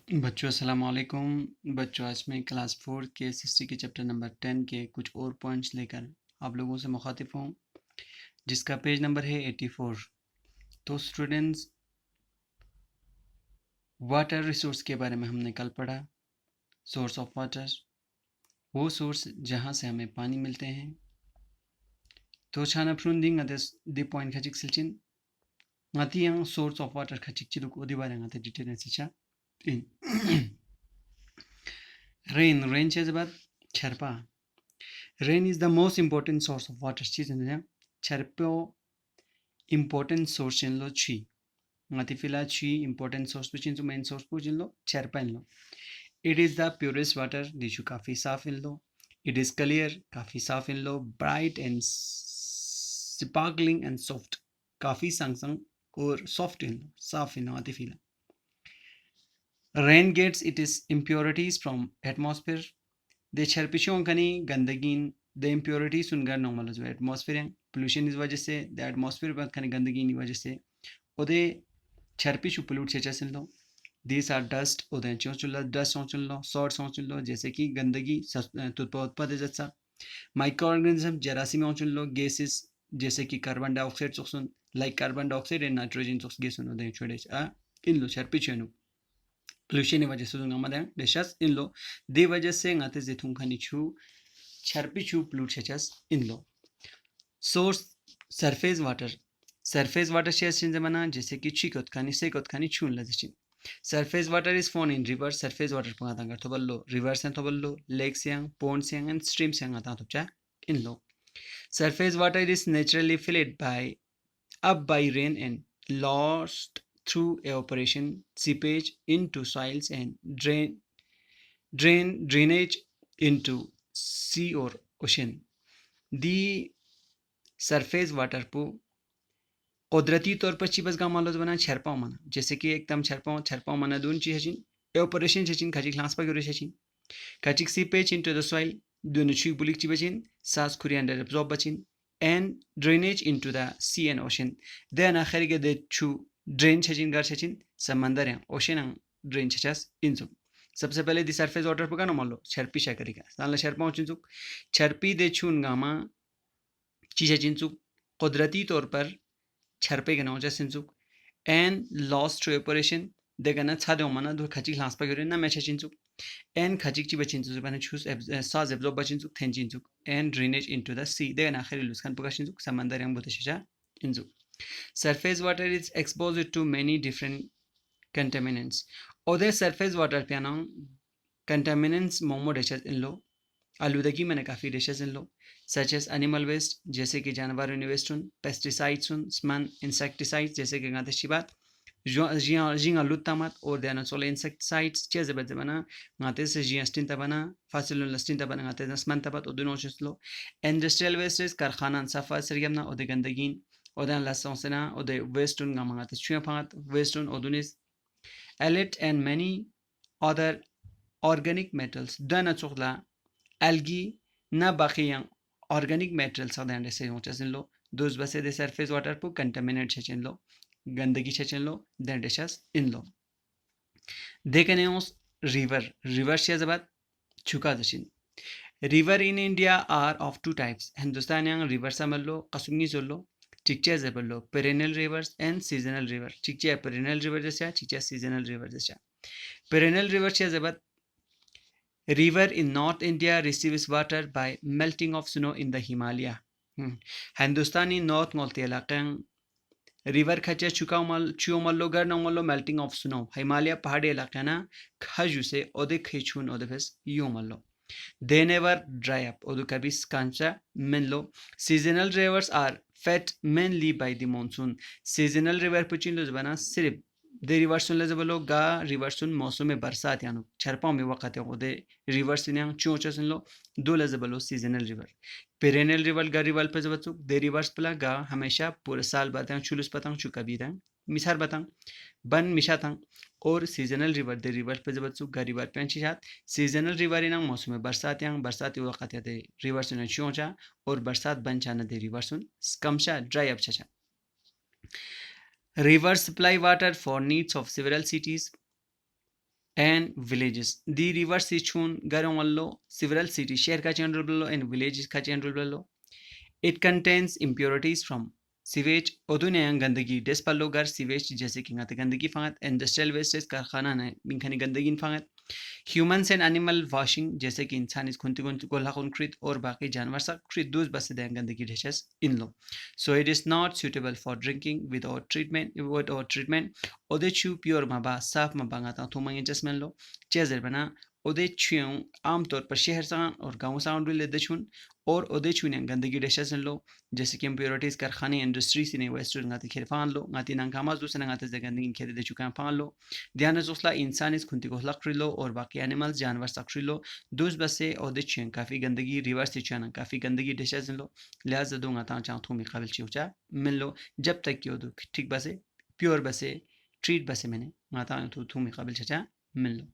बच्चों अस्सलाम वालेकुम। बच्चों आज मैं क्लास 4 के हिस्ट्री के चैप्टर नंबर 10 के कुछ और पॉइंट्स लेकर आप लोगों से मुखातिब हूँ, जिसका पेज नंबर है 84। तो स्टूडेंट्स, वाटर रिसोर्स के बारे में हमने कल पढ़ा। सोर्स ऑफ वाटर, वो सोर्स जहाँ से हमें पानी मिलते हैं। तो छाना फ्रुंदिंग अदस दी पॉइंट खचिक सिलचिन ngati yang source of water khachik chiluk odi bare ngate detail sicha in rain cheze bad charpa. Rain is the most important source of water. चीज है charpo important source in lo chi ngati fila chi important source pu chin main source pu chin lo charpa in lo. It is the purest water dishu काफी साफ in lo. It is clear काफी साफ in lo. Bright and sparkling and soft काफी संग और soft in lo, साफ in lo ngati fila. Rain gets its impurities from atmosphere. दे छरपिशों कनी गंदगीन the impurities उनका नॉर्मल जो एटमॉस्फेयर पोल्यूशन इस वजह से द एटमॉस्फेयर पर कनी गंदगी की वजह से ओदे छरपिशु पोल्यूट से चसन लो. दीस आर डस्ट ओदे चोचुल्ला डस्ट चोचुल लो सॉर्ट चोचुल लो जैसे कि गंदगी उत्पाद जैसा माइक्रो ऑर्गेनिज्म जरासीम चोचुल लो गैसेस जैसे कि कार्बन डाइऑक्साइड चोक्सन like carbon dioxide and nitrogen चोक्स गैस ओदे छोड़े इन लो छरपिशु पोल्यूशन की वजह से हमारे देशस इन लो दे वजह से ngate zethung khani chu charpi chu pollute chas इन लो. सोर्स सरफेस वाटर शेयर्स जमाना जैसे कि चिकोत खानी सेकोत खानी छून लजिचिन. Surface water is found in river. Surface water पंगा तांगा थोबल्लो रिवर्स एंड थोबल्लो लेक्स यांग पोन्ड्स यांग एंड स्ट्रीम्स यांग आता थोपचा इन लो. Surface water is naturally filled by rain and lost through evaporation, seepage into soils and drainage into sea or ocean. The surface water को कुदरती तौर पर चिबस गा मालो बना छरपाव मना जैसे कि एकदम छरपाव मना दून ची हचिन एवापोरेशन छचिन खाची क्लास पर गिरे छचिन खाची सीपेज इनटू द सॉइल दून ची बुलिक ची बचिन सास खुरी अंडर एब्जॉर्ब बचिन and drainage into the sea and ocean. Then आखिर के दे छु ड्रेन छचिन गार छचिन समंदर है ओशन ड्रेन छचस इनसु. सबसे पहले दी सरफेस वाटर पर का मान लो छरपी शा करेगा साला छरपाव चिंसुक छरपी दे छुन गामा चीज़ चिंसुक कुदरती तौर पर छरपे के नौचा सिंसुक एन लॉस्ट टू एपोरेशन देगना छादे मना दो खची ग्लास पर गिरे ना मैच चिंसुक एन खचिक ची बचिंसुक बने छुस साज एब्जॉर्ब बचिंसुक थेन चिंसुक and drainage into the sea देगना आखिर लुस्कान पुका चिंसुक समंदर yang बोते छचा इंसुक. Surface water is exposed to many different contaminants. Other surface water पियानो contaminants मोमो डिशेस इन लो आलूदगी मैंने काफ़ी डिशेस इन लो सच एस एनिमल वेस्ट जैसे कि जानवरों ने वेस्ट उन पेस्टिसाइड्स उन स्मन इंसेक्टिसाइड्स जैसे कि गाते शिबात जिंग आलूतामत और देना सोले इंसेक्टिसाइड्स चेज़ बच्चे बना गाते से जिंग स्टिन तबना फासिल स्टिन तबना गाते नस्मन तबत और दोनों चीज़ लो. इंडस्ट्रियल वेस्टेज कारखाना सफ़ा सरगमना और दे गंदगीन और देना लस्सों से ना और दे वेस्ट उन गामा गाते चुया फांत वेस्ट उन और दुनिस alate and many other organic metals dana chokla algae na baki yang organic materials are the से होचा सिन लो दोस बसे दे सरफेस वाटर पु कंटामिनेट छचन लो गंदगी छचन लो देन डिशस इन लो देखने उस रिवर से जबात छुका दशिन. River in India are of two types. Hindustan yang river समलो कसुंगी जोलो चिकचे जबलो perennial rivers and seasonal river. चिकचे पेरेनियल रिवर जैसा चिकचे सीजनल रिवर जैसा. पेरेनियल रिवर से जबत river in North India receives water by melting of snow in the Himalaya. Hindustani north मोल्ती इलाके रिवर खचे चुका मल्लो गर न मल्लो मेल्टिंग ऑफ स्नो हिमालय पहाड़ी इलाके ना खजू से ओदे खिचुन ओदे फेस यो मल्लो. They never dry up. Odu kabi skancha menlo. Seasonal rivers are fed mainly by the monsoon. Seasonal river puchin lo jbana sirf de river sun le jabalo ga river sun मौसम में बरसात यानो छरपाव में वक्त है ओदे river sun yang चोचा sun lo दो ले जबलो seasonal river. Perennial river ga river पे जबचु de rivers पला गा हमेशा पूरे साल बताएं चुलुस बताएं चुका भी रहें मिसार बताएं बन मिशा था और सीजनल रिवर दे रिवर पे जबचु गा रिवर पे अंशिशात सीजनल रिवर इन मौसम में बरसात yang बरसाती वक्त या दे रिवर सुन चोचा और बरसात बन चाना दे रिवर सुन कमशा ड्राई अप छचा. Rivers supply water for needs of several cities. and villages. The river Sichun Garongwallo, several cities share Kachandrullo and villages Kachandrullo. It contains impurities from sewage, oduneyan gandagi despallo gar sewage जैसे कि ngate gandagi fangat, industrial wastes कारखाना ने मिंखनी गंदगी fangat, humans and animal washing जैसे कि इंसान इस खुंती खुंती गोला खुनकृत और बाकी जानवर सब कृत दूस बस दे गंदगी ढेचस इन लो. So it is not suitable for drinking without treatment. ओदे चु प्योर मबा साफ मबा ngata थुमंगे जसमें लो चेजर बना ओदे चुयों आमतौर पर शहर सा और गांव सा उंडू ले दचुन और ओदे चुने गंदगी ढेचस लो जैसे कि impurities कारखाने इंडस्ट्री से ने वेस्ट ngati खिरफान लो ngati नंकामाज दूसरे ngate गंदगी खेरे दे चुका फान लो ध्यान जोसला इंसान इस खुंती को लकड़िलो और बाकी एनिमल्स जानवर सक्रिलो दूस बसे और दिचें काफ़ी गंदगी रिवर्स दिचाना काफ़ी गंदगी डिशेस लो लिहाजा दूंगा ता चाह थू में काबिल चिवचा मिल लो जब तक कि वो ठीक बसे प्योर बसे ट्रीट बसे मैंने माता थू में काबिल चचा मिल लो